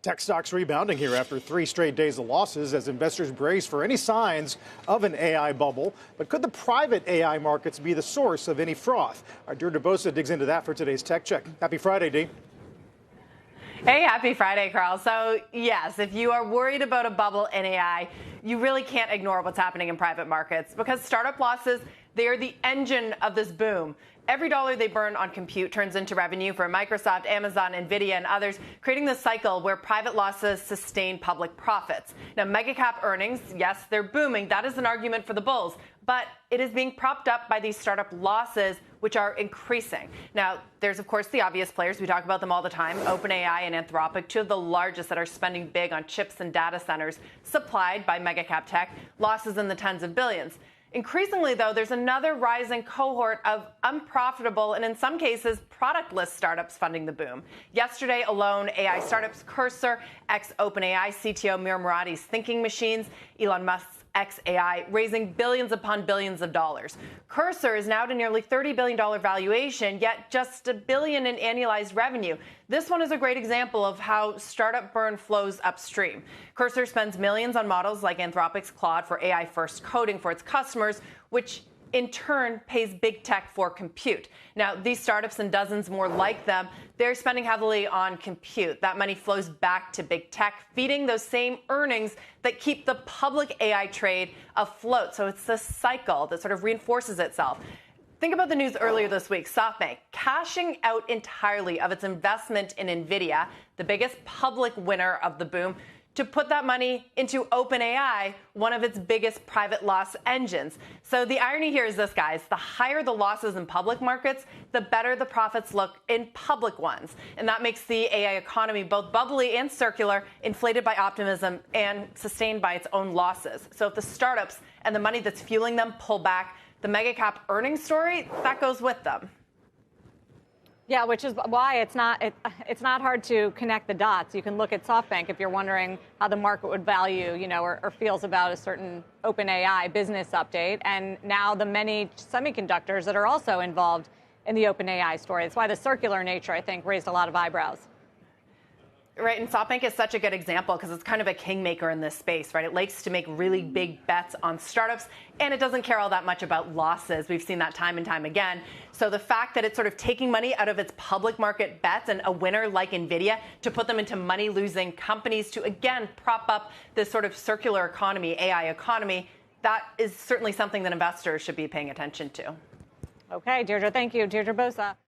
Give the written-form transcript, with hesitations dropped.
Tech stocks rebounding here after 3 straight days of losses as investors brace for any signs of an AI bubble. But could the private AI markets be the source of any froth? Our Deirdre Bosa digs into that for today's Tech Check. Happy Friday, Dee. Hey, happy Friday, Carl. So, yes, if you are worried about a bubble in AI, you really can't ignore what's happening in private markets because startup losses, they are the engine of this boom. Every dollar they burn on compute turns into revenue for Microsoft, Amazon, Nvidia, and others, creating this cycle where private losses sustain public profits. Now, megacap earnings, yes, they're booming. That is an argument for the bulls. But it is being propped up by these startup losses, which are increasing. Now, there's, of course, the obvious players. We talk about them all the time. OpenAI and Anthropic, two of the largest that are spending big on chips and data centers supplied by megacap tech, losses in the tens of billions. Increasingly, though, there's another rising cohort of unprofitable and, in some cases, productless startups funding the boom. Yesterday alone, AI startups Cursor, ex-OpenAI CTO Mir Murati's Thinking Machines, Elon Musk's XAI, raising billions upon billions of dollars. Cursor is now at a nearly $30 billion valuation, yet just $1 billion in annualized revenue. This one is a great example of how startup burn flows upstream. Cursor spends millions on models like Anthropic's Claude for AI-first coding for its customers, which in turn pays big tech for compute. Now, these startups and dozens more like them, they're spending heavily on compute. That money flows back to big tech, feeding those same earnings that keep the public AI trade afloat. So it's a cycle that sort of reinforces itself. Think about the news earlier this week. SoftBank cashing out entirely of its investment in Nvidia, the biggest public winner of the boom, to put that money into OpenAI, one of its biggest private loss engines. So the irony here is this, guys. The higher the losses in public markets, the better the profits look in public ones. And that makes the AI economy both bubbly and circular, inflated by optimism and sustained by its own losses. So if the startups and the money that's fueling them pull back, the megacap earnings story, that goes with them. Yeah, which is why it's not hard to connect the dots. You can look at SoftBank if you're wondering how the market would value, or feels about a certain OpenAI business update, and now the many semiconductors that are also involved in the OpenAI story. That's why the circular nature, I think, raised a lot of eyebrows. Right, and SoftBank is such a good example because it's kind of a kingmaker in this space, right? It likes to make really big bets on startups, and it doesn't care all that much about losses. We've seen that time and time again. So the fact that it's sort of taking money out of its public market bets and a winner like Nvidia to put them into money-losing companies to, again, prop up this sort of circular economy, AI economy, that is certainly something that investors should be paying attention to. Okay, Deirdre, thank you. Deirdre Bosa.